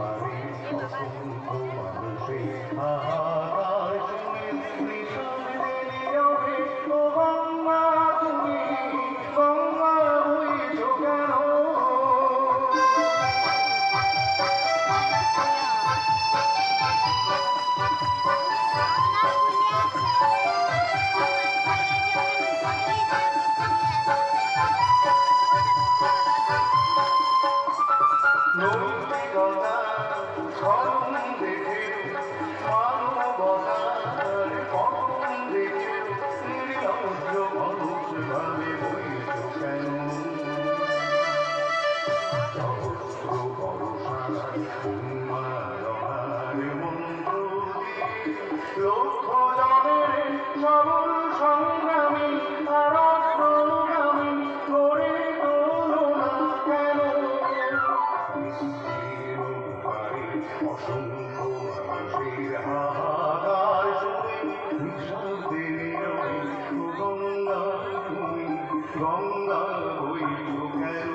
পারে অসংখ্য মানুষের হাহাকার শুনে নিঃশ্বাস দিলি হবে ও গঙ্গা তুমি গঙ্গা বইছো কেন নৈতিকতার ধর্ম দেখে মানবতার কখন দেখে নির্লজ্জ মানুষ ভাবে বইছ কেন সহস্র বর্ষার উন্মাদনার মন্ত্র দিয়ে লক্ষ জনের সবল সংগ্রামী আর অগ্রগামী করে তোলো না কেন অসংখ্য মানুষের হাহাকার শুনে নিঃশ্বাস দিলি রবি গঙ্গা তুমি গঙ্গা বইছ কেন